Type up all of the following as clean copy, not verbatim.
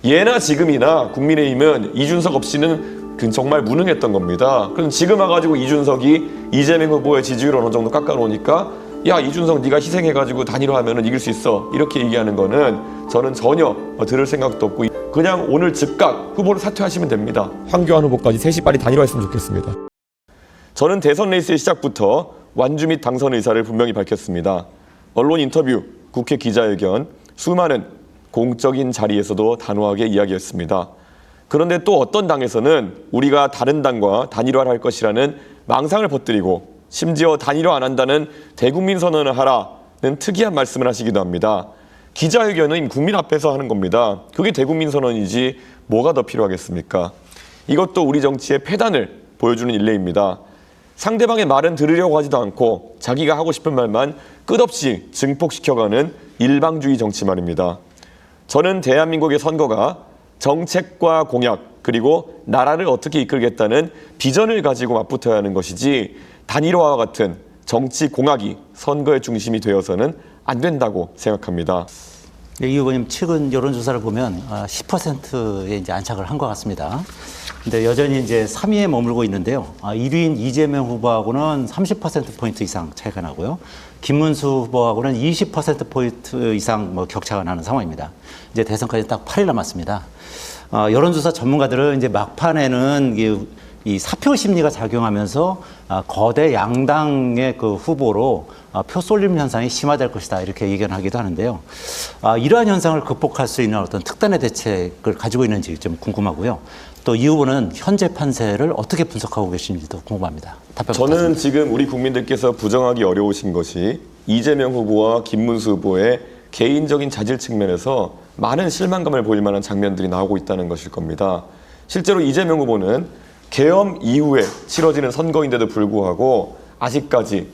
예나 지금이나 국민의힘은 이준석 없이는 정말 무능했던 겁니다. 그럼 지금 와가지고 이준석이 이재명 후보의 지지율을 어느 정도 깎아놓으니까 야, 이준석 네가 희생해가지고 단일화하면 이길 수 있어, 이렇게 얘기하는 거는 저는 전혀 들을 생각도 없고, 그냥 오늘 즉각 후보를 사퇴하시면 됩니다. 황교안 후보까지 셋이 빨리 단일화했으면 좋겠습니다. 저는 대선 레이스의 시작부터 완주 및 당선 의사를 분명히 밝혔습니다. 언론 인터뷰, 국회 기자회견, 수많은 공적인 자리에서도 단호하게 이야기했습니다. 그런데 또 어떤 당에서는 우리가 다른 당과 단일화를 할 것이라는 망상을 퍼뜨리고, 심지어 단일화 안 한다는 대국민 선언을 하라는 특이한 말씀을 하시기도 합니다. 기자회견은 국민 앞에서 하는 겁니다. 그게 대국민 선언이지 뭐가 더 필요하겠습니까? 이것도 우리 정치의 패단을 보여주는 일례입니다. 상대방의 말은 들으려고 하지도 않고 자기가 하고 싶은 말만 끝없이 증폭시켜가는 일방주의 정치 말입니다. 저는 대한민국의 선거가 정책과 공약, 그리고 나라를 어떻게 이끌겠다는 비전을 가지고 맞붙어야 하는 것이지, 단일화와 같은 정치 공학이 선거의 중심이 되어서는 안 된다고 생각합니다. 네, 이 의원님 최근 여론조사를 보면 10%에 이제 안착을 한 것 같습니다. 근데 여전히 이제 3위에 머물고 있는데요. 1위인 이재명 후보하고는 30%포인트 이상 차이가 나고요. 김문수 후보하고는 20%포인트 이상 격차가 나는 상황입니다. 이제 대선까지 딱 8일 남았습니다. 여론조사 전문가들은 이제 막판에는 이 사표 심리가 작용하면서 거대 양당의 그 후보로 표 쏠림 현상이 심화될 것이다, 이렇게 예견하기도 하는데요. 이러한 현상을 극복할 수 있는 어떤 특단의 대책을 가지고 있는지 좀 궁금하고요. 또 이 후보는 현재 판세를 어떻게 분석하고 계신지도 궁금합니다. 답변 저는 부탁드립니다. 지금 우리 국민들께서 부정하기 어려우신 것이 이재명 후보와 김문수 후보의 개인적인 자질 측면에서 많은 실망감을 보일 만한 장면들이 나오고 있다는 것일 겁니다. 실제로 이재명 후보는 계엄 이후에 치러지는 선거인데도 불구하고 아직까지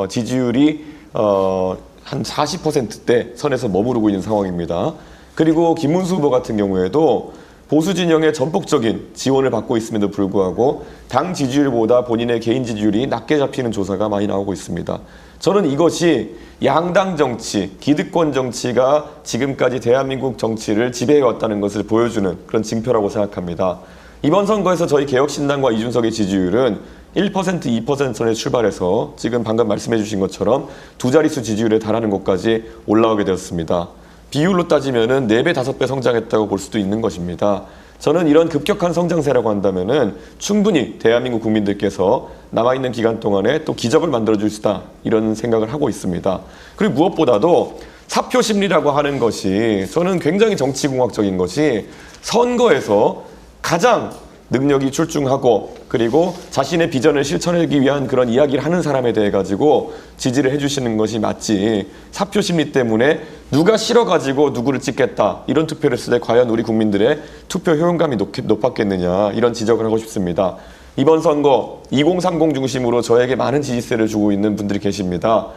지지율이 한 40%대 선에서 머무르고 있는 상황입니다. 그리고 김문수 후보 같은 경우에도 보수 진영의 전폭적인 지원을 받고 있음에도 불구하고 당 지지율보다 본인의 개인 지지율이 낮게 잡히는 조사가 많이 나오고 있습니다. 저는 이것이 양당 정치, 기득권 정치가 지금까지 대한민국 정치를 지배해왔다는 것을 보여주는 그런 징표라고 생각합니다. 이번 선거에서 저희 개혁신당과 이준석의 지지율은 1%, 2% 선에 출발해서 지금 방금 말씀해 주신 것처럼 두 자릿수 지지율에 달하는 곳까지 올라오게 되었습니다. 비율로 따지면은 4배, 5배 성장했다고 볼 수도 있는 것입니다. 저는 이런 급격한 성장세라고 한다면은 충분히 대한민국 국민들께서 남아있는 기간 동안에 또 기적을 만들어줄 수다, 이런 생각을 하고 있습니다. 그리고 무엇보다도 사표 심리라고 하는 것이 저는 굉장히 정치공학적인 것이, 선거에서 가장 능력이 출중하고 그리고 자신의 비전을 실천하기 위한 그런 이야기를 하는 사람에 대해 가지고 지지를 해주시는 것이 맞지, 사표 심리 때문에 누가 싫어가지고 누구를 찍겠다, 이런 투표를 했을 때 과연 우리 국민들의 투표 효용감이 높았겠느냐, 이런 지적을 하고 싶습니다. 이번 선거 2030 중심으로 저에게 많은 지지세를 주고 있는 분들이 계십니다.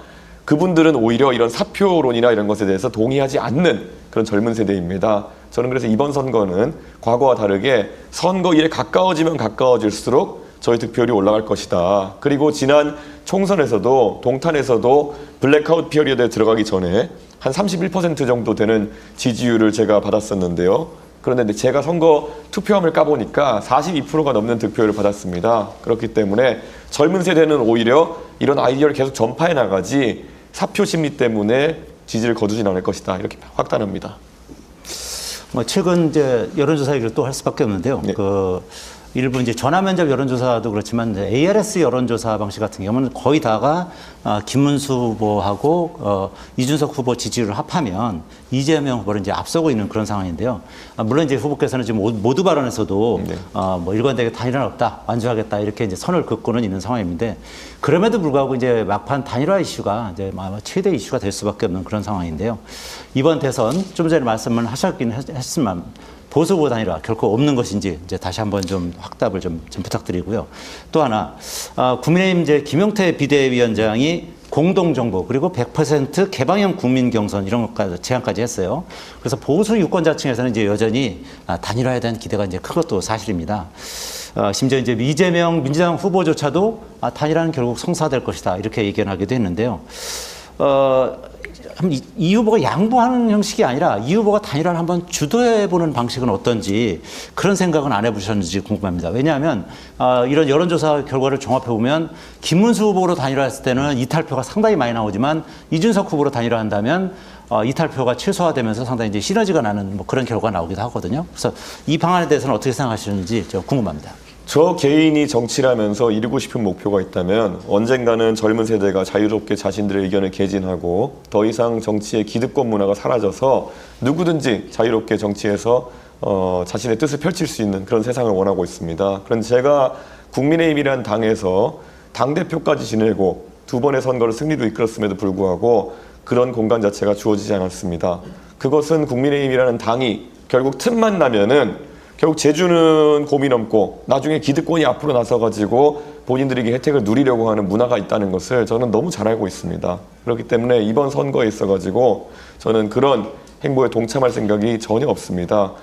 그분들은 오히려 이런 사표론이나 이런 것에 대해서 동의하지 않는 그런 젊은 세대입니다. 저는 그래서 이번 선거는 과거와 다르게 선거일에 가까워지면 가까워질수록 저희 득표율이 올라갈 것이다. 그리고 지난 총선에서도, 동탄에서도 블랙아웃 피어리어드에 들어가기 전에 한 31% 정도 되는 지지율을 제가 받았었는데요. 그런데 제가 선거 투표함을 까보니까 42%가 넘는 득표율을 받았습니다. 그렇기 때문에 젊은 세대는 오히려 이런 아이디어를 계속 전파해 나가지 사표 심리 때문에 지지를 거두진 않을 것이다, 이렇게 확단합니다. 최근 이제 여론조사 얘기를 또 할 수밖에 없는데요. 네. 일부 이제 전화 면접 여론조사도 그렇지만 ARS 여론조사 방식 같은 경우는 거의 다가 김문수 후보하고 이준석 후보 지지율을 합하면 이재명 후보를 이제 앞서고 있는 그런 상황인데요. 물론 이제 후보께서는 지금 모두 발언에서도 네. 일관되게 단일화는 없다, 완주하겠다, 이렇게 이제 선을 긋고는 있는 상황인데, 그럼에도 불구하고 이제 막판 단일화 이슈가 이제 최대 이슈가 될 수밖에 없는 그런 상황인데요. 이번 대선 좀 전에 말씀을 하셨긴 했지만 보수 후보 단일화 결코 없는 것인지 이제 다시 한번 좀 확답을 좀 부탁드리고요. 또 하나, 국민의힘 이제 김용태 비대위원장이 공동정부 그리고 100% 개방형 국민 경선 이런 것까지 제안까지 했어요. 그래서 보수 유권자층에서는 이제 여전히 단일화에 대한 기대가 이제 큰 것도 사실입니다. 심지어 이제 이재명 민주당 후보조차도 단일화는 결국 성사될 것이다, 이렇게 예견하기도 했는데요. 이 후보가 양보하는 형식이 아니라 이 후보가 단일화를 한번 주도해보는 방식은 어떤지 그런 생각은 안 해보셨는지 궁금합니다. 왜냐하면 이런 여론조사 결과를 종합해보면 김문수 후보로 단일화했을 때는 이탈표가 상당히 많이 나오지만 이준석 후보로 단일화한다면 이탈표가 최소화되면서 상당히 이제 시너지가 나는 뭐 그런 결과가 나오기도 하거든요. 그래서 이 방안에 대해서는 어떻게 생각하시는지 좀 궁금합니다. 저 개인이 정치를 하면서 이루고 싶은 목표가 있다면 언젠가는 젊은 세대가 자유롭게 자신들의 의견을 개진하고 더 이상 정치의 기득권 문화가 사라져서 누구든지 자유롭게 정치에서 자신의 뜻을 펼칠 수 있는 그런 세상을 원하고 있습니다. 그런데 제가 국민의힘이라는 당에서 당대표까지 지내고 두 번의 선거를 승리로 이끌었음에도 불구하고 그런 공간 자체가 주어지지 않았습니다. 그것은 국민의힘이라는 당이 결국 틈만 나면은 결국 제주는 고민 없고 나중에 기득권이 앞으로 나서가지고 본인들에게 혜택을 누리려고 하는 문화가 있다는 것을 저는 너무 잘 알고 있습니다. 그렇기 때문에 이번 선거에 있어가지고 저는 그런 행보에 동참할 생각이 전혀 없습니다.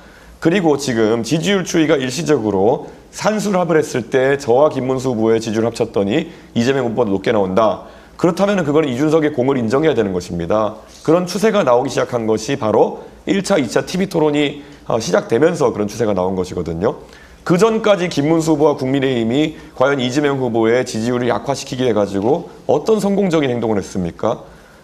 그리고 지금 지지율 추이가 일시적으로 산술합을 했을 때 저와 김문수 후보의 지지율 합쳤더니 이재명 후보보다 높게 나온다. 그렇다면 그건 이준석의 공을 인정해야 되는 것입니다. 그런 추세가 나오기 시작한 것이 바로 1차, 2차 TV토론이 시작되면서 그런 추세가 나온 것이거든요. 그 전까지 김문수 후보와 국민의힘이 과연 이재명 후보의 지지율을 약화시키게 해가지고 어떤 성공적인 행동을 했습니까?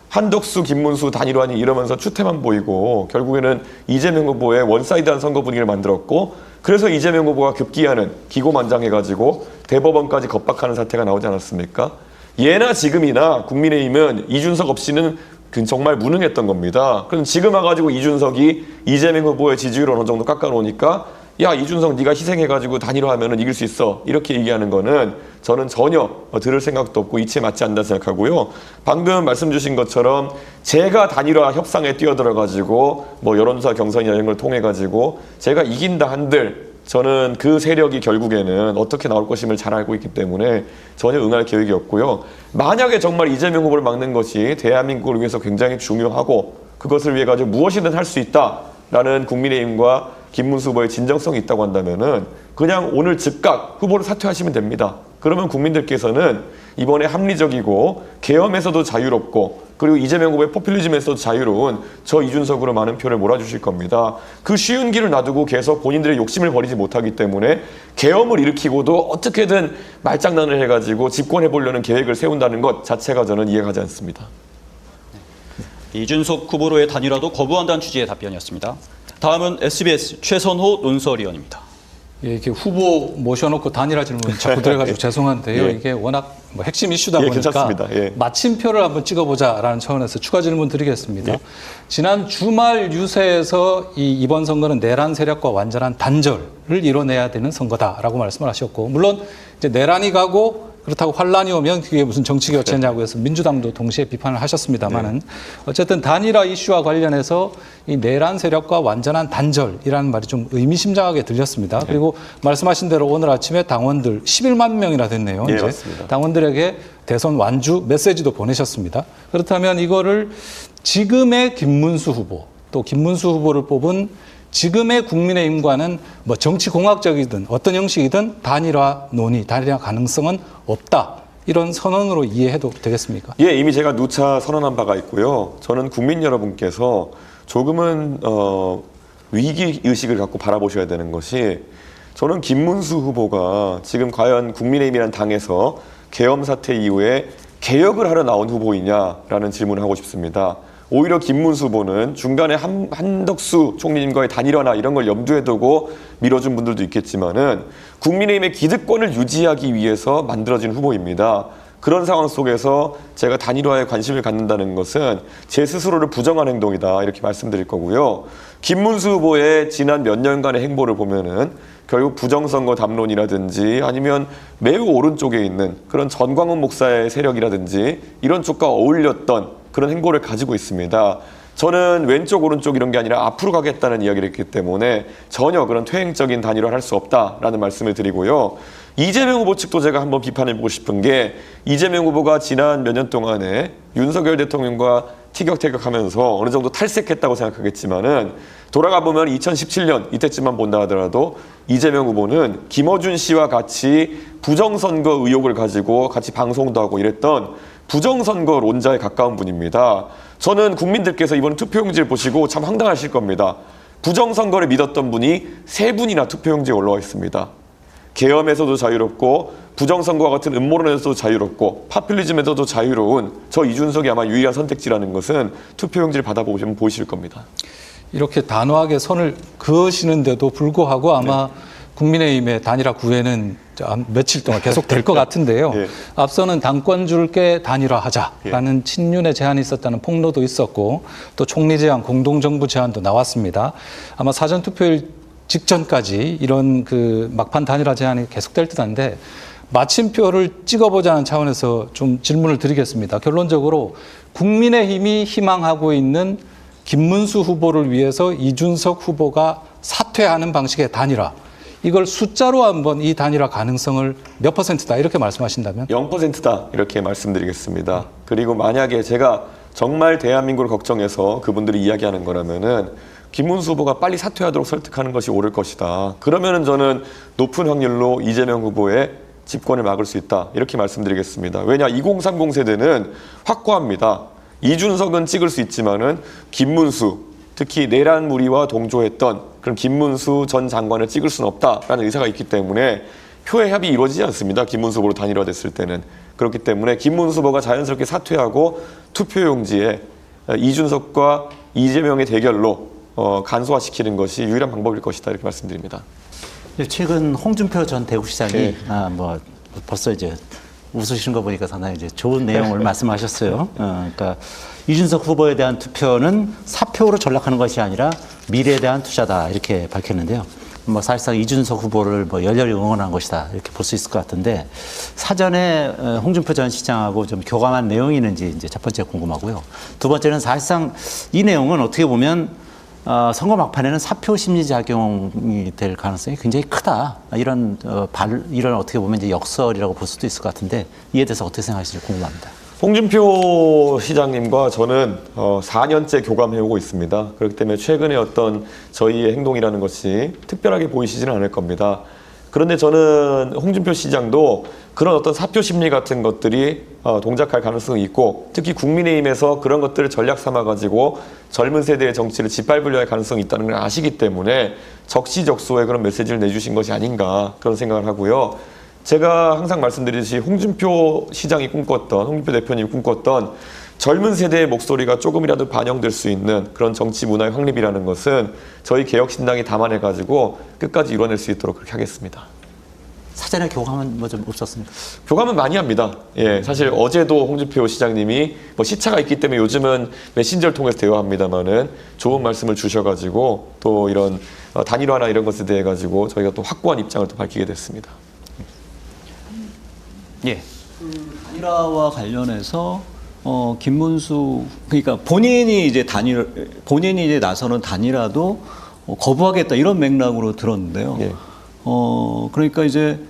한덕수, 김문수 단일화니 이러면서 추태만 보이고 결국에는 이재명 후보의 원사이드한 선거 분위기를 만들었고 그래서 이재명 후보가 급기야는 기고만장해가지고 대법원까지 겁박하는 사태가 나오지 않았습니까? 예나 지금이나 국민의힘은 이준석 없이는 정말 무능했던 겁니다. 그럼 지금 와가지고 이준석이 이재명 후보의 지지율을 어느 정도 깎아놓으니까 야 이준석 네가 희생해가지고 단일화하면 이길 수 있어 이렇게 얘기하는 거는 저는 전혀 들을 생각도 없고 이치에 맞지 않는다 생각하고요. 방금 말씀 주신 것처럼 제가 단일화 협상에 뛰어들어가지고 뭐 여론조사 경선이나 이런 걸 통해가지고 제가 이긴다 한들 저는 그 세력이 결국에는 어떻게 나올 것임을 잘 알고 있기 때문에 전혀 응할 계획이 없고요. 만약에 정말 이재명 후보를 막는 것이 대한민국을 위해서 굉장히 중요하고 그것을 위해 가지고 무엇이든 할 수 있다라는 국민의힘과 김문수 후보의 진정성이 있다고 한다면은 그냥 오늘 즉각 후보를 사퇴하시면 됩니다. 그러면 국민들께서는 이번에 합리적이고 계엄에서도 자유롭고 그리고 이재명 후보의 포퓰리즘에서도 자유로운 저 이준석으로 많은 표를 몰아주실 겁니다. 그 쉬운 길을 놔두고 계속 본인들의 욕심을 버리지 못하기 때문에 계엄을 일으키고도 어떻게든 말장난을 해가지고 집권해보려는 계획을 세운다는 것 자체가 저는 이해가지 않습니다. 이준석 후보로의 단일화도 거부한다는 취지의 답변이었습니다. 다음은 SBS 최선호 논설위원입니다. 예, 이렇게 후보 모셔놓고 단일화 질문 자꾸 들어가지고 죄송한데요. 예. 이게 워낙 뭐 핵심 이슈다 예, 보니까 괜찮습니다. 예. 마침표를 한번 찍어보자라는 차원에서 추가 질문 드리겠습니다. 예. 지난 주말 유세에서 이번 선거는 내란 세력과 완전한 단절을 이뤄내야 되는 선거다라고 말씀을 하셨고 물론 이제 내란이 가고 그렇다고 환란이 오면 그게 무슨 정치 교체냐고 해서 민주당도 동시에 비판을 하셨습니다만은 어쨌든 단일화 이슈와 관련해서 이 내란 세력과 완전한 단절이라는 말이 좀 의미심장하게 들렸습니다. 그리고 말씀하신 대로 오늘 아침에 당원들 11만 명이나 됐네요. 예, 이제 맞습니다. 당원들에게 대선 완주 메시지도 보내셨습니다. 그렇다면 이거를 지금의 김문수 후보 또 김문수 후보를 뽑은 지금의 국민의힘과는 뭐 정치공학적이든 어떤 형식이든 단일화 논의, 단일화 가능성은 없다. 이런 선언으로 이해해도 되겠습니까? 예, 이미 제가 누차 선언한 바가 있고요. 저는 국민 여러분께서 조금은 위기 의식을 갖고 바라보셔야 되는 것이 저는 김문수 후보가 지금 과연 국민의힘이라는 당에서 계엄 사태 이후에 개혁을 하러 나온 후보이냐라는 질문을 하고 싶습니다. 오히려 김문수 후보는 중간에 한덕수 총리님과의 단일화나 이런 걸 염두에 두고 밀어준 분들도 있겠지만은 국민의힘의 기득권을 유지하기 위해서 만들어진 후보입니다. 그런 상황 속에서 제가 단일화에 관심을 갖는다는 것은 제 스스로를 부정한 행동이다 이렇게 말씀드릴 거고요. 김문수 후보의 지난 몇 년간의 행보를 보면은 결국 부정선거 담론이라든지 아니면 매우 오른쪽에 있는 그런 전광훈 목사의 세력이라든지 이런 쪽과 어울렸던 그런 행보를 가지고 있습니다. 저는 왼쪽 오른쪽 이런 게 아니라 앞으로 가겠다는 이야기를 했기 때문에 전혀 그런 퇴행적인 단일화를 할 수 없다라는 말씀을 드리고요. 이재명 후보 측도 제가 한번 비판해보고 싶은 게 이재명 후보가 지난 몇 년 동안에 윤석열 대통령과 티격태격하면서 어느 정도 탈색했다고 생각하겠지만은 돌아가 보면 2017년 이때쯤만 본다 하더라도 이재명 후보는 김어준 씨와 같이 부정선거 의혹을 가지고 같이 방송도 하고 이랬던 부정선거론자에 가까운 분입니다. 저는 국민들께서 이번 투표용지를 보시고 참 황당하실 겁니다. 부정선거를 믿었던 분이 3분이나 투표용지에 올라와 있습니다. 계엄에서도 자유롭고 부정선거와 같은 음모론에서도 자유롭고 파퓰리즘에서도 자유로운 저 이준석이 아마 유일한 선택지라는 것은 투표용지를 받아보시면 보이실 겁니다. 이렇게 단호하게 선을 그으시는데도 불구하고 아마 국민의힘의 단일화 구애는 며칠 동안 계속 될 것 같은데요. 예. 앞서는 당권 줄게 단일화하자라는 친윤의 제안이 있었다는 폭로도 있었고 또 총리 제안, 공동정부 제안도 나왔습니다. 아마 사전투표일 직전까지 이런 그 막판 단일화 제안이 계속될 듯한데 마침표를 찍어보자는 차원에서 좀 질문을 드리겠습니다. 결론적으로 국민의힘이 희망하고 있는 김문수 후보를 위해서 이준석 후보가 사퇴하는 방식의 단일화, 이걸 숫자로 한번 이 단일화 가능성을 몇 %다 이렇게 말씀하신다면? 0%다 이렇게 말씀드리겠습니다. 그리고 만약에 제가 정말 대한민국을 걱정해서 그분들이 이야기하는 거라면은 김문수 후보가 빨리 사퇴하도록 설득하는 것이 옳을 것이다. 그러면은 저는 높은 확률로 이재명 후보의 집권을 막을 수 있다. 이렇게 말씀드리겠습니다. 왜냐, 2030 세대는 확고합니다. 이준석은 찍을 수 있지만은 김문수, 특히 내란 무리와 동조했던 그런 김문수 전 장관을 찍을 수는 없다라는 의사가 있기 때문에 표의 합이 이루어지지 않습니다. 김문수 후보로 단일화됐을 때는. 그렇기 때문에 김문수 후보가 자연스럽게 사퇴하고 투표용지에 이준석과 이재명의 대결로 간소화시키는 것이 유일한 방법일 것이다. 이렇게 말씀드립니다. 최근 홍준표 전 대구시장이 벌써 이제 웃으시는 거 보니까 상당히 이제 좋은 내용을 말씀하셨어요. 그러니까 이준석 후보에 대한 투표는 사표로 전락하는 것이 아니라 미래에 대한 투자다 이렇게 밝혔는데요. 사실상 이준석 후보를 열렬히 응원한 것이다 이렇게 볼 수 있을 것 같은데 사전에 홍준표 전 시장하고 좀 교감한 내용이 있는지 이제 첫 번째 궁금하고요. 두 번째는 사실상 이 내용은 어떻게 보면 선거 막판에는 사표 심리 작용이 될 가능성이 굉장히 크다. 이런 어떻게 보면 이제 역설이라고 볼 수도 있을 것 같은데 이에 대해서 어떻게 생각하실지 궁금합니다. 홍준표 시장님과 저는 4년째 교감해오고 있습니다. 그렇기 때문에 최근에 어떤 저희의 행동이라는 것이 특별하게 보이시지는 않을 겁니다. 그런데 저는 홍준표 시장도 그런 어떤 사표 심리 같은 것들이 동작할 가능성이 있고 특히 국민의힘에서 그런 것들을 전략 삼아가지고 젊은 세대의 정치를 짓밟으려 할 가능성이 있다는 걸 아시기 때문에 적시적소에 그런 메시지를 내주신 것이 아닌가 그런 생각을 하고요. 제가 항상 말씀드리듯이 홍준표 시장이 꿈꿨던, 홍준표 대표님이 꿈꿨던 젊은 세대의 목소리가 조금이라도 반영될 수 있는 그런 정치 문화의 확립이라는 것은 저희 개혁신당이 담아내가지고 끝까지 이뤄낼 수 있도록 그렇게 하겠습니다. 사전에 교감은 좀 없었습니까? 교감은 많이 합니다. 예, 사실 어제도 홍준표 시장님이 시차가 있기 때문에 요즘은 메신저를 통해서 대화합니다만은 좋은 말씀을 주셔가지고 또 이런 단일화나 이런 것에 대해 가지고 저희가 또 확고한 입장을 또 밝히게 됐습니다. 예. 단일화와 관련해서 김문수 그러니까 본인이 이제 나서는 단일화도 거부하겠다 이런 맥락으로 들었는데요. 예. 그러니까 이제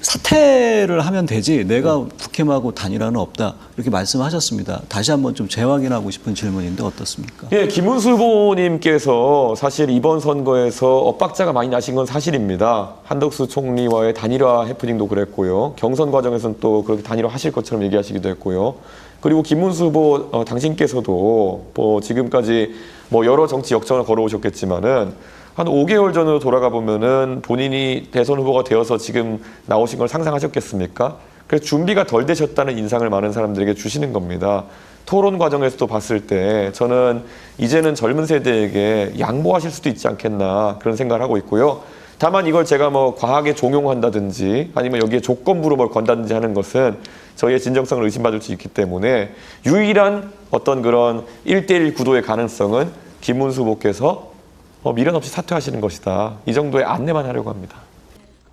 사퇴를 하면 되지 내가 국힘하고 단일화는 없다 이렇게 말씀하셨습니다. 다시 한번 좀 재확인하고 싶은 질문인데 어떻습니까? 예, 김문수 후보님께서 사실 이번 선거에서 엇박자가 많이 나신 건 사실입니다. 한덕수 총리와의 단일화 해프닝도 그랬고요. 경선 과정에서는 또 그렇게 단일화 하실 것처럼 얘기하시기도 했고요. 그리고 김문수 후보 당신께서도 지금까지 여러 정치 역전을 걸어오셨겠지만은 한 5개월 전으로 돌아가 보면은 본인이 대선 후보가 되어서 지금 나오신 걸 상상하셨겠습니까? 그래서 준비가 덜 되셨다는 인상을 많은 사람들에게 주시는 겁니다. 토론 과정에서도 봤을 때 저는 이제는 젊은 세대에게 양보하실 수도 있지 않겠나 그런 생각을 하고 있고요. 다만 이걸 제가 과하게 종용한다든지 아니면 여기에 조건부로 뭘 건다든지 하는 것은 저희의 진정성을 의심받을 수 있기 때문에 유일한 어떤 그런 1대1 구도의 가능성은 김문수 후보께서 미련 없이 사퇴하시는 것이다. 이 정도의 안내만 하려고 합니다.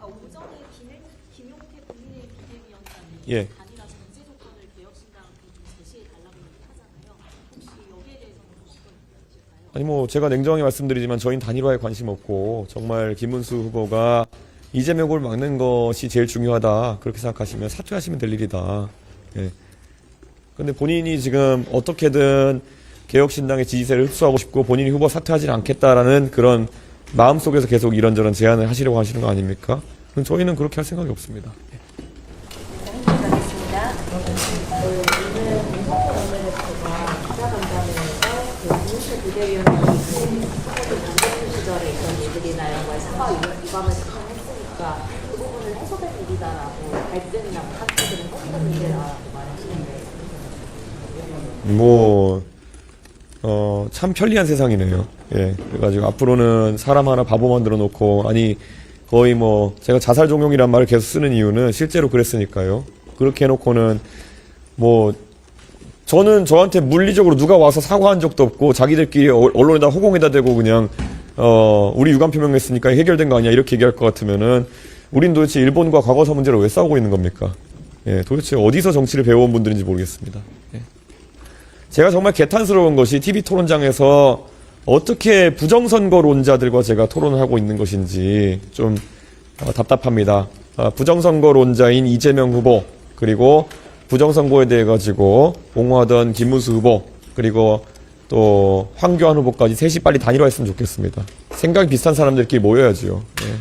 오전에 김용태 국민의힘 비대위원장이 예. 단일화 전제 조건을 개혁신당한테 좀 제시해달라고 하잖아요. 혹시 여기에 대해서는 어떤 의견이실까요? 아니 제가 냉정하게 말씀드리지만 저희는 단일화에 관심 없고 정말 김문수 후보가 이재명 후보를 막는 것이 제일 중요하다 그렇게 생각하시면 사퇴하시면 될 일이다. 예. 근데 본인이 지금 어떻게든 개혁신당의 지지세를 흡수하고 싶고 본인이 후보 사퇴하지는 않겠다라는 그런 마음속에서 계속 이런저런 제안을 하시려고 하시는 거 아닙니까? 저희는 그렇게 할 생각이 없습니다. 가겠습니다. 일이나 이런 거에 사과 위반을 신청했으니까 그 부분을 해소된 일이다라고 갈등이나 사건들은 해소된 일이다라고 말하시는데. 참 편리한 세상이네요. 예. 그래가지고 앞으로는 사람 하나 바보 만들어 놓고, 아니, 거의 제가 자살 종용이란 말을 계속 쓰는 이유는 실제로 그랬으니까요. 그렇게 해놓고는, 저는 저한테 물리적으로 누가 와서 사과한 적도 없고, 자기들끼리 언론에다 호공에다 대고 그냥, 우리 유감 표명했으니까 해결된 거 아니야, 이렇게 얘기할 것 같으면은, 우린 도대체 일본과 과거사 문제를 왜 싸우고 있는 겁니까? 예, 도대체 어디서 정치를 배워온 분들인지 모르겠습니다. 예. 제가 정말 개탄스러운 것이 TV 토론장에서 어떻게 부정선거론자들과 제가 토론을 하고 있는 것인지 좀 답답합니다. 부정선거론자인 이재명 후보, 그리고 부정선거에 대해 가지고 옹호하던 김문수 후보, 그리고 또 황교안 후보까지 셋이 빨리 단일화했으면 좋겠습니다. 생각이 비슷한 사람들끼리 모여야지요. 예.